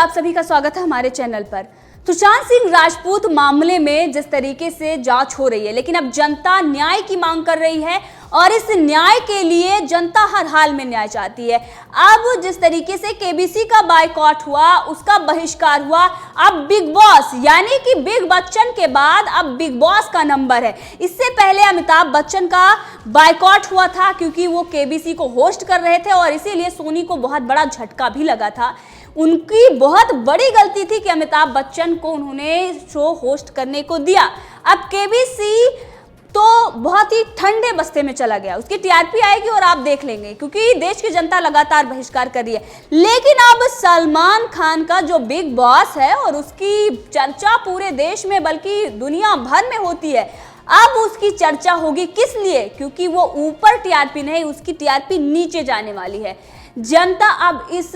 आप सभी का स्वागत है हमारे चैनल पर। सुशांत सिंह राजपूत मामले में जिस तरीके से जांच हो रही है, लेकिन अब जनता न्याय की मांग कर रही है और इस न्याय के लिए जनता हर हाल में न्याय चाहती है। अब जिस तरीके से केबीसी का बायकॉट हुआ, उसका बहिष्कार हुआ, अब बिग बॉस यानी कि बिग बच्चन के बाद अब बिग बॉस का नंबर है। इससे पहले अमिताभ बच्चन का बायकॉट हुआ था क्योंकि वो केबीसी को होस्ट कर रहे थे और इसीलिए सोनी को बहुत बड़ा झटका भी लगा था। उनकी बहुत बड़ी गलती थी कि अमिताभ बच्चन को उन्होंने शो होस्ट करने को दिया। अब केबीसी तो बहुत ही ठंडे बस्ते में चला गया, उसकी टीआरपी आएगी और आप देख लेंगे क्योंकि देश की जनता लगातार बहिष्कार कर रही है। लेकिन अब सलमान खान का जो बिग बॉस है और उसकी चर्चा पूरे देश में बल्कि दुनिया भर में होती है, अब उसकी चर्चा होगी किस लिए? क्योंकि वो ऊपर टीआरपी नहीं, उसकी टीआरपी नीचे जाने वाली है। जनता अब इस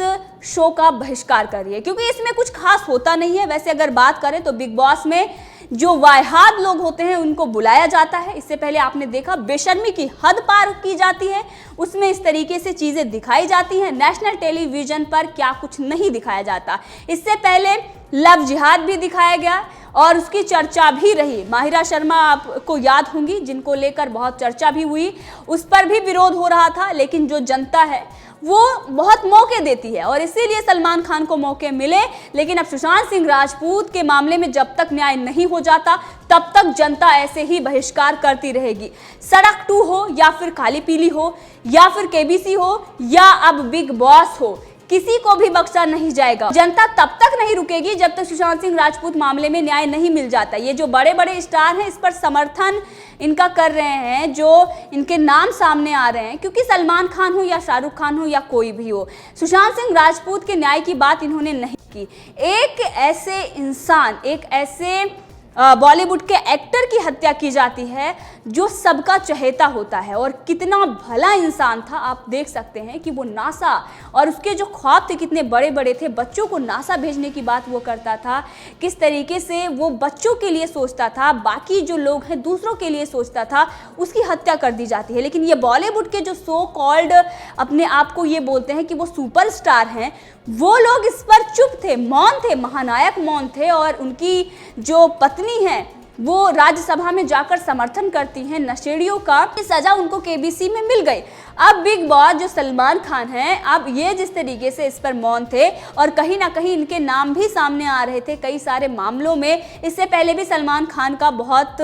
शो का बहिष्कार कर रही है क्योंकि इसमें कुछ खास होता नहीं है। वैसे अगर बात करें तो बिग बॉस में जो वाहियात लोग होते हैं उनको बुलाया जाता है। इससे पहले आपने देखा बेशर्मी की हद पार की जाती है, उसमें इस तरीके से चीजें दिखाई जाती हैं। नेशनल टेलीविजन पर क्या कुछ नहीं दिखाया जाता। इससे पहले लव जिहाद भी दिखाया गया और उसकी चर्चा भी रही। माहिरा शर्मा आपको याद होंगी, जिनको लेकर बहुत चर्चा भी हुई, उस पर भी विरोध हो रहा था। लेकिन जो जनता है वो बहुत मौके देती है और इसीलिए सलमान खान को मौके मिले। लेकिन अब सुशांत सिंह राजपूत के मामले में जब तक न्याय नहीं हो जाता तब तक जनता ऐसे ही बहिष्कार करती रहेगी। सड़क 2 हो या फिर काली पीली हो या फिर केबीसी हो या अब बिग बॉस हो, किसी को भी बख्शा नहीं जाएगा। जनता तब तक नहीं रुकेगी जब तक सुशांत सिंह राजपूत मामले में न्याय नहीं मिल जाता। ये जो बड़े बड़े स्टार हैं इस पर समर्थन इनका कर रहे हैं, जो इनके नाम सामने आ रहे हैं, क्योंकि सलमान खान हो या शाहरुख खान हो या कोई भी हो, सुशांत सिंह राजपूत के न्याय की बात इन्होंने नहीं की। एक ऐसे इंसान, एक ऐसे बॉलीवुड के एक्टर की हत्या की जाती है जो सबका चहेता होता है और कितना भला इंसान था। आप देख सकते हैं कि वो नासा और उसके जो ख्वाब थे कितने बड़े बड़े थे। बच्चों को नासा भेजने की बात वो करता था, किस तरीके से वो बच्चों के लिए सोचता था, बाकी जो लोग हैं दूसरों के लिए सोचता था, उसकी हत्या कर दी जाती है। लेकिन ये बॉलीवुड के जो सो कॉल्ड अपने आप को ये बोलते हैं कि वो सुपरस्टार हैं, वो लोग इस पर चुप थे, मौन थे, महानायक मौन थे। और उनकी जो पत्नी है वो राज्यसभा में जाकर समर्थन करती हैं नशेड़ियों का। सजा उनको केबीसी में मिल गई। अब बिग बॉस जो सलमान खान हैं, अब ये जिस तरीके से इस पर मौन थे और कहीं ना कहीं इनके नाम भी सामने आ रहे थे कई सारे मामलों में। इससे पहले भी सलमान खान का बहुत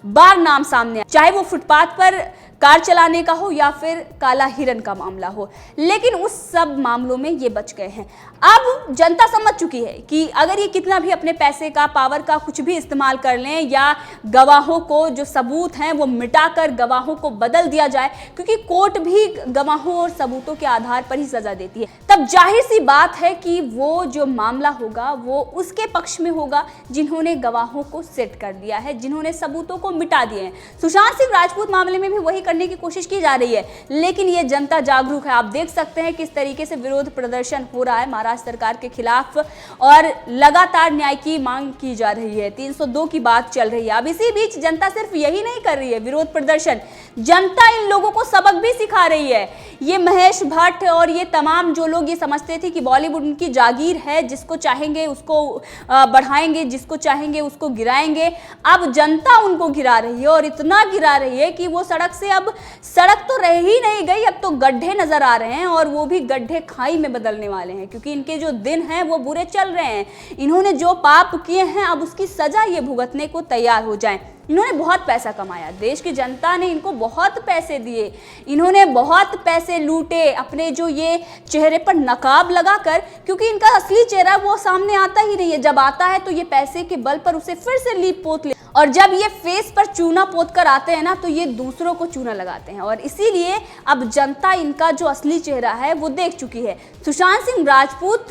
बार नाम सामने आया, चाहे वो फुटपाथ पर कार चलाने का हो या फिर काला हिरन का मामला हो, लेकिन उस सब मामलों में ये बच गए हैं। अब जनता समझ चुकी है कि अगर ये कितना भी अपने पैसे का, पावर का कुछ भी इस्तेमाल कर लें या गवाहों को जो सबूत हैं वो मिटाकर गवाहों को बदल दिया जाए, क्योंकि कोर्ट भी गवाहों और सबूतों के आधार पर ही सजा देती है, तब जाहिर सी बात है कि वो जो मामला होगा वो उसके पक्ष में होगा जिन्होंने गवाहों को सेट कर दिया है, जिन्होंने सबूतों को मिटा दिए हैं। सुशांत सिंह राजपूत मामले में भी वही करने की कोशिश की जा रही है, लेकिन ये जनता जागरूक है। आप देख सकते हैं किस तरीके से विरोध प्रदर्शन हो रहा है महाराष्ट्र सरकार के खिलाफ और लगातार न्याय की मांग की जा रही है। 302 की बात चल रही है। अब इसी बीच जनता सिर्फ यही नहीं कर रही है विरोध प्रदर्शन, जनता इन लोगों को सबक भी सिखा रही है। ये महेश भट्ट और ये तमाम जो लोग ये समझते थे कि बॉलीवुड उनकी जागीर है, जिसको चाहेंगे उसको बढ़ाएंगे, जिसको चाहेंगे उसको गिराएंगे, अब जनता उनको गिरा रही है और इतना गिरा रही है कि वो सड़क से, अब सड़क तो रह ही नहीं गई, अब तो गड्ढे नजर आ रहे हैं और वो भी गड्ढे खाई में बदलने वाले हैं, क्योंकि इनके जो दिन हैं वो बुरे चल रहे हैं। इन्होंने जो पाप किए हैं अब उसकी सजा ये भुगतने को तैयार हो जाएं। इन्होंने बहुत पैसा कमाया, देश की जनता ने इनको बहुत पैसे दिए, इन्होंने बहुत पैसे लूटे अपने जो ये चेहरे पर नकाब लगाकर, क्योंकि इनका असली चेहरा वो सामने आता ही नहीं है। जब आता है तो ये पैसे के बल पर उसे फिर से लीप पोत ले, और जब ये फेस पर चूना पोत कर आते हैं ना तो ये दूसरों को चूना लगाते हैं। और इसीलिए अब जनता इनका जो असली चेहरा है वो देख चुकी है। सुशांत सिंह राजपूत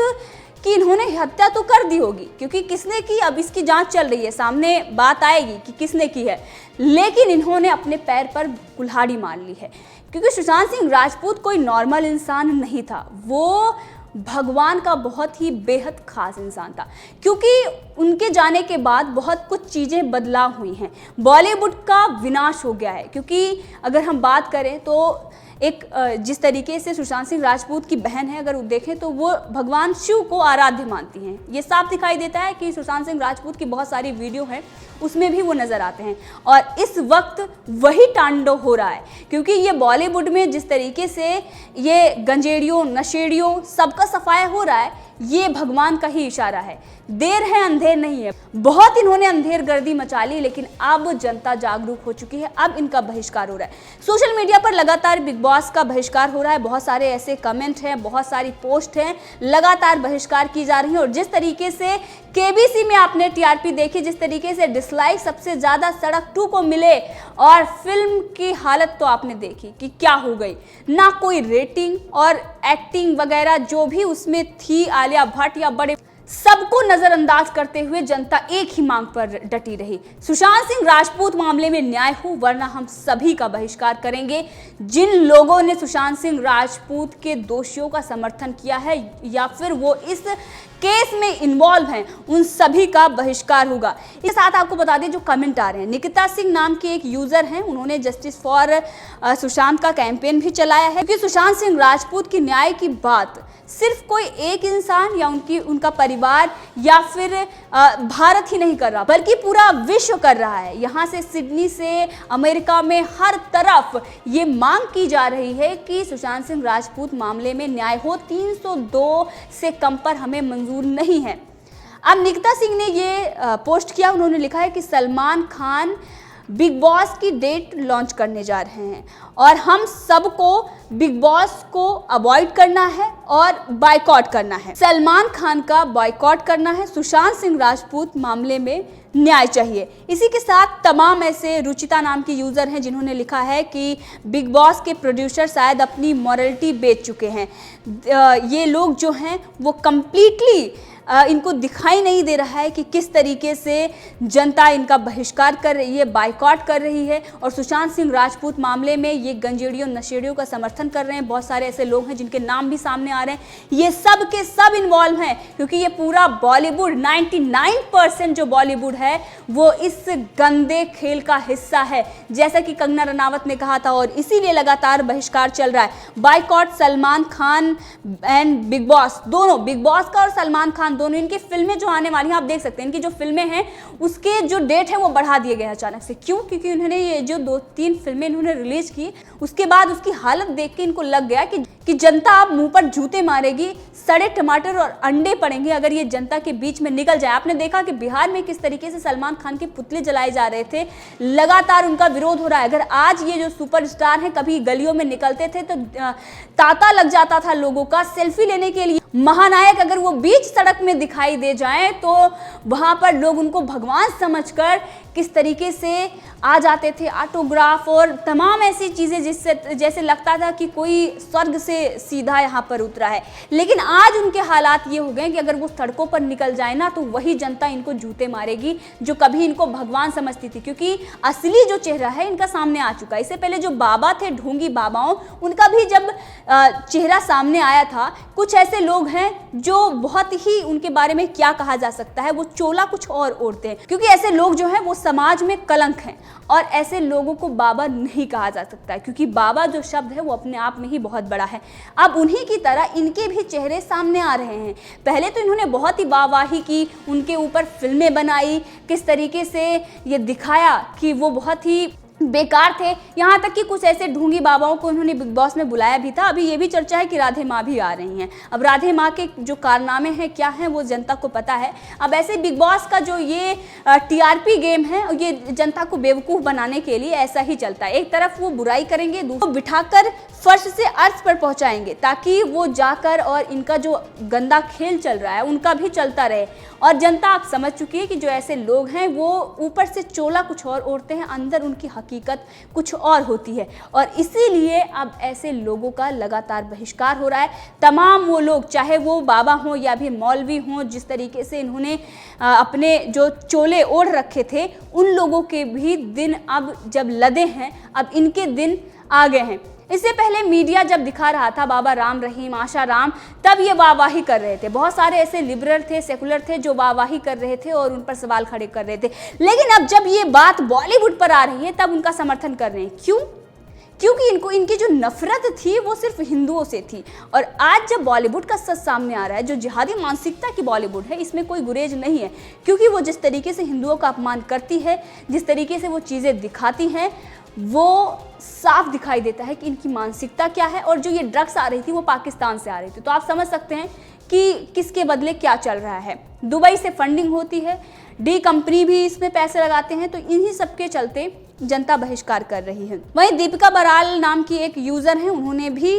कि इन्होंने हत्या तो कर दी होगी, क्योंकि किसने की अब इसकी जांच चल रही है, सामने बात आएगी कि किसने की है, लेकिन इन्होंने अपने पैर पर कुल्हाड़ी मार ली है, क्योंकि सुशांत सिंह राजपूत कोई नॉर्मल इंसान नहीं था, वो भगवान का बहुत ही बेहद खास इंसान था। क्योंकि उनके जाने के बाद बहुत कुछ चीज़ें बदलाव हुई हैं, बॉलीवुड का विनाश हो गया है। क्योंकि अगर हम बात करें तो एक जिस तरीके से सुशांत सिंह राजपूत की बहन है, अगर देखें तो वो भगवान शिव को आराध्य मानती हैं। ये साफ दिखाई देता है कि सुशांत सिंह राजपूत की बहुत सारी वीडियो है, उसमें भी वो नजर आते हैं। और इस वक्त वही तांडव हो रहा है, क्योंकि ये बॉलीवुड में जिस तरीके से ये गंजेड़ियों नशेड़ियों सबका सफाया हो रहा है, ये भगवान का ही इशारा है। देर है अंधेर नहीं है। बहुत इन्होंने अंधेर गर्दी मचा ली, लेकिन अब जनता जागरूक हो चुकी है। अब इनका बहिष्कार हो रहा है। सोशल मीडिया पर लगातार बिग बॉस का बहिष्कार हो रहा है। बहुत सारे ऐसे कमेंट हैं, बहुत सारी पोस्ट हैं, लगातार बहिष्कार की जा रही है। और जिस तरीके से केबीसी में आपने टीआरपी देखी, जिस तरीके से डिसलाइक सबसे ज्यादा सड़क 2 को मिले, और फिल्म की हालत तो आपने देखी कि क्या हो गई। ना कोई रेटिंग और एक्टिंग वगैरह जो भी उसमें थी, आलिया भट्ट या बड़े, सबको नजरअंदाज करते हुए जनता एक ही मांग पर डटी रही। सुशांत सिंह राजपूत मामले में न्याय हो, वरना हम सभी का बहिष्कार करेंगे। जिन लोगों ने सुशांत सिंह राजपूत के दोषियों का समर्थन किया है या फिर वो इस केस में इन्वॉल्व हैं, उन सभी का बहिष्कार होगा। इसके साथ आपको बता दें जो कमेंट आ रहे हैं, निकिता सिंह नाम के एक यूजर हैं, उन्होंने जस्टिस फॉर सुशांत का कैंपेन भी चलाया है, क्योंकि सुशांत सिंह राजपूत की न्याय की बात सिर्फ कोई एक इंसान या उनका परिवार या फिर भारत ही नहीं कर रहा, बल्कि पूरा विश्व कर रहा है। यहाँ से सिडनी से अमेरिका में हर तरफ ये मांग की जा रही है कि सुशांत सिंह राजपूत मामले में न्याय हो। 302 से कम पर हमें मंजूर नहीं है। अब निकिता सिंह ने ये पोस्ट किया, उन्होंने लिखा है कि सलमान खान बिग बॉस की डेट लॉन्च करने जा रहे हैं और हम सबको बिग बॉस को अवॉइड करना है और बायकॉट करना है। सलमान खान का बायकॉट करना है। सुशांत सिंह राजपूत मामले में न्याय चाहिए। इसी के साथ तमाम ऐसे रुचिता नाम की यूजर हैं जिन्होंने लिखा है कि बिग बॉस के प्रोड्यूसर शायद अपनी मॉरलिटी बेच चुके हैं। ये लोग जो हैं वो कंप्लीटली इनको दिखाई नहीं दे रहा है कि किस तरीके से जनता इनका बहिष्कार कर रही है, बायकॉट कर रही है। और सुशांत सिंह राजपूत मामले में ये गंजेड़ियों नशेड़ियों का समर्थन कर रहे हैं। बहुत सारे ऐसे लोग हैं जिनके नाम भी सामने आ रहे हैं। ये सब के सब इन्वॉल्व हैं, क्योंकि ये पूरा बॉलीवुड 99% जो बॉलीवुड है वो इस गंदे खेल का हिस्सा है, जैसा कि कंगना रनावत ने कहा था। और इसीलिए लगातार बहिष्कार चल रहा है। Boycott Salman Khan and big boss, दोनों, बिग बॉस का और सलमान खान दोनों, इनकी फिल्में जो आने वाली हैं आप देख सकते हैं, इनकी जो फिल्में हैं उसके जो डेट है वो बढ़ा दिए गए हैं अचानक से। क्यों? क्योंकि उन्होंने ये जो 2-3 फिल्में इन्होंने रिलीज की, उसके बाद उसकी हालत देख के इनको लग गया कि जनता अब मुंह पर जूते मारेगी, सड़े टमाटर और अंडे पड़ेंगे अगर ये जनता के बीच में निकल जाए। आपने देखा कि बिहार में किस तरीके से सलमान खान के पुतले जलाए जा रहे थे, लगातार उनका विरोध हो रहा है। अगर आज ये जो सुपरस्टार हैं कभी गलियों में निकलते थे तो तांता लग जाता था लोगों का सेल्फी लेने के लिए। महानायक अगर वो बीच सड़क में दिखाई दे जाएं तो वहां पर लोग उनको भगवान समझकर किस तरीके से आ जाते थे, ऑटोग्राफ और तमाम ऐसी चीज़ें जिससे जैसे लगता था कि कोई स्वर्ग से सीधा यहाँ पर उतरा है। लेकिन आज उनके हालात ये हो गए कि अगर वो सड़कों पर निकल जाए ना तो वही जनता इनको जूते मारेगी जो कभी इनको भगवान समझती थी, क्योंकि असली जो चेहरा है इनका सामने आ चुका है। इससे पहले जो बाबा थे, ढोंगी बाबाओं, उनका भी जब चेहरा सामने आया था। कुछ ऐसे लोग हैं जो बहुत ही, उनके बारे में क्या कहा जा सकता है, वो चोला कुछ और ओढ़ते हैं, क्योंकि ऐसे लोग जो हैं वो समाज में कलंक हैं। और ऐसे लोगों को बाबा नहीं कहा जा सकता है, क्योंकि बाबा जो शब्द है वो अपने आप में ही बहुत बड़ा है। अब उन्हीं की तरह इनके भी चेहरे सामने आ रहे हैं। पहले तो इन्होंने बहुत ही वाहवाही की, उनके ऊपर फिल्में बनाई, किस तरीके से ये दिखाया कि वो बहुत ही बेकार थे। यहाँ तक कि कुछ ऐसे ढूंगी बाबाओं को उन्होंने बिग बॉस में बुलाया भी था। अभी ये भी चर्चा है कि राधे माँ भी आ रही हैं। अब राधे माँ के जो कारनामे हैं क्या हैं वो जनता को पता है। अब ऐसे बिग बॉस का जो ये टीआरपी गेम है, ये जनता को बेवकूफ़ बनाने के लिए ऐसा ही चलता है। एक तरफ वो बुराई करेंगे, दूसरा बिठाकर फर्श से अर्श पर पहुंचाएंगे ताकि वो जाकर और इनका जो गंदा खेल चल रहा है उनका भी चलता रहे। और जनता आप समझ चुकी है कि जो ऐसे लोग हैं वो ऊपर से चोला कुछ और ओढ़ते हैं, अंदर उनकी हकीकत कुछ और होती है। और इसीलिए अब ऐसे लोगों का लगातार बहिष्कार हो रहा है। तमाम वो लोग, चाहे वो बाबा हों या भी मौलवी हों, जिस तरीके से इन्होंने अपने जो चोले ओढ़ रखे थे, उन लोगों के भी दिन अब जब लदे हैं, अब इनके दिन आ गए हैं। इससे पहले मीडिया जब दिखा रहा था बाबा राम रहीम, आशा राम, तब ये वाहवाही कर रहे थे। बहुत सारे ऐसे लिबरल थे, सेकुलर थे जो वाहवाही कर रहे थे और उन पर सवाल खड़े कर रहे थे। लेकिन अब जब ये बात बॉलीवुड पर आ रही है तब उनका समर्थन कर रहे हैं। क्यों? क्योंकि इनकी जो नफरत थी वो सिर्फ हिंदुओं से थी। और आज जब बॉलीवुड का सच सामने आ रहा है, जो जिहादी मानसिकता की बॉलीवुड है, इसमें कोई गुरेज नहीं है, क्योंकि वो जिस तरीके से हिंदुओं का अपमान करती है, जिस तरीके से वो चीज़ें दिखाती हैं, वो साफ दिखाई देता है कि इनकी मानसिकता क्या है। और जो ये ड्रग्स आ रही थी वो पाकिस्तान से आ रही थी, तो आप समझ सकते हैं कि किसके बदले क्या चल रहा है। दुबई से फंडिंग होती है, डी कंपनी भी इसमें पैसे लगाते हैं, तो इन्हीं सब के चलते जनता बहिष्कार कर रही है। वहीं दीपिका बराल नाम की एक यूज़र हैं, उन्होंने भी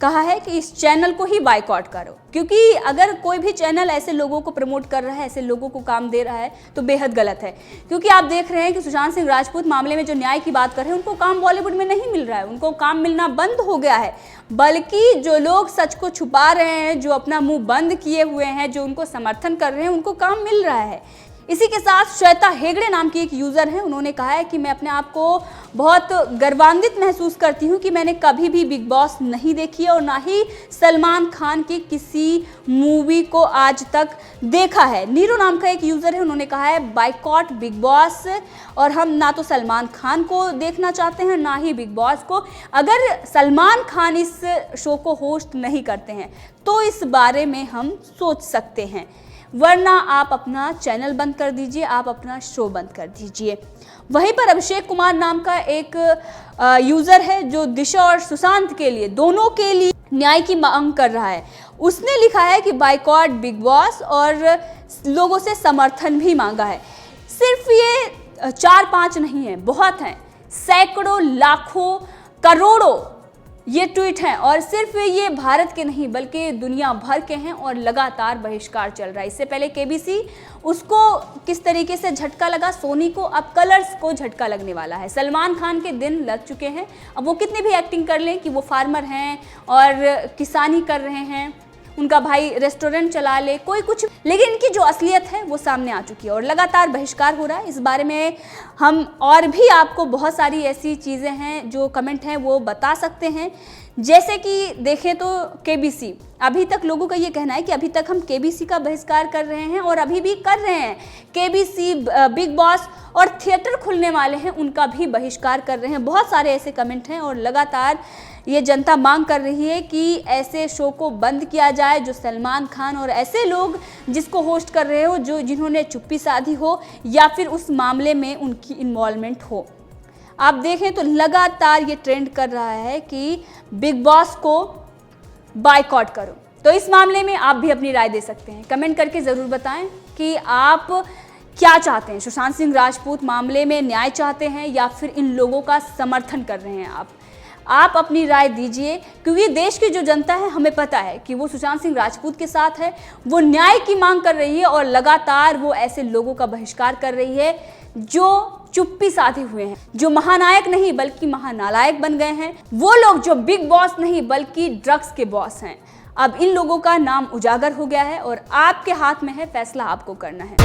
कहा है कि इस चैनल को ही बायकॉट करो, क्योंकि अगर कोई भी चैनल ऐसे लोगों को प्रमोट कर रहा है, ऐसे लोगों को काम दे रहा है, तो बेहद गलत है। क्योंकि आप देख रहे हैं कि सुशांत सिंह राजपूत मामले में जो न्याय की बात कर रहे हैं, उनको काम बॉलीवुड में नहीं मिल रहा है, उनको काम मिलना बंद हो गया है। बल्कि जो लोग सच को छुपा रहे हैं, जो अपना मुंह बंद किए हुए हैं, जो उनको समर्थन कर रहे हैं, उनको काम मिल रहा है। इसी के साथ श्वेता हेगड़े नाम की एक यूज़र हैं, उन्होंने कहा है कि मैं अपने आप को बहुत गर्वान्वित महसूस करती हूं कि मैंने कभी भी बिग बॉस नहीं देखी है और ना ही सलमान खान की किसी मूवी को आज तक देखा है। नीरू नाम का एक यूज़र है, उन्होंने कहा है बायकॉट बिग बॉस, और हम ना तो सलमान खान को देखना चाहते हैं ना ही बिग बॉस को। अगर सलमान खान इस शो को होस्ट नहीं करते हैं तो इस बारे में हम सोच सकते हैं, वरना आप अपना चैनल बंद कर दीजिए, आप अपना शो बंद कर दीजिए। वहीं पर अभिषेक कुमार नाम का एक यूज़र है जो दिशा और सुशांत के लिए, दोनों के लिए न्याय की मांग कर रहा है। उसने लिखा है कि बायकॉट बिग बॉस, और लोगों से समर्थन भी मांगा है। सिर्फ ये 4-5 नहीं है, बहुत हैं, सैकड़ों, लाखों, करोड़ों ये ट्वीट हैं, और सिर्फ ये भारत के नहीं बल्कि दुनिया भर के हैं, और लगातार बहिष्कार चल रहा है। इससे पहले केबीसी, उसको किस तरीके से झटका लगा, सोनी को अब कलर्स को झटका लगने वाला है। सलमान खान के दिन लग चुके हैं, अब वो कितनी भी एक्टिंग कर लें कि वो फार्मर हैं और किसानी कर रहे हैं, उनका भाई रेस्टोरेंट चला ले, कोई कुछ, लेकिन इनकी जो असलियत है वो सामने आ चुकी है और लगातार बहिष्कार हो रहा है। इस बारे में हम और भी आपको बहुत सारी ऐसी चीज़ें हैं जो कमेंट हैं वो बता सकते हैं। जैसे कि देखें तो केबीसी, अभी तक लोगों का ये कहना है कि अभी तक हम केबीसी का बहिष्कार कर रहे हैं और अभी भी कर रहे हैं। केबीसी, बिग बॉस और थिएटर खुलने वाले हैं, उनका भी बहिष्कार कर रहे हैं। बहुत सारे ऐसे कमेंट हैं और लगातार ये जनता मांग कर रही है कि ऐसे शो को बंद किया जाए जो सलमान खान और ऐसे लोग जिसको होस्ट कर रहे हो, जो जिन्होंने चुप्पी साधी हो या फिर उस मामले में उनकी इन्वॉल्वमेंट हो। आप देखें तो लगातार ये ट्रेंड कर रहा है कि बिग बॉस को बायकॉट करो। तो इस मामले में आप भी अपनी राय दे सकते हैं, कमेंट करके ज़रूर बताएं कि आप क्या चाहते हैं। सुशांत सिंह राजपूत मामले में न्याय चाहते हैं या फिर इन लोगों का समर्थन कर रहे हैं आप अपनी राय दीजिए, क्योंकि देश की जो जनता है, हमें पता है कि वो सुशांत सिंह राजपूत के साथ है, वो न्याय की मांग कर रही है और लगातार वो ऐसे लोगों का बहिष्कार कर रही है जो चुप्पी साधे हुए हैं, जो महानायक नहीं बल्कि महानालायक बन गए हैं, वो लोग जो बिग बॉस नहीं बल्कि ड्रग्स के बॉस हैं। अब इन लोगों का नाम उजागर हो गया है और आपके हाथ में है, फैसला आपको करना है।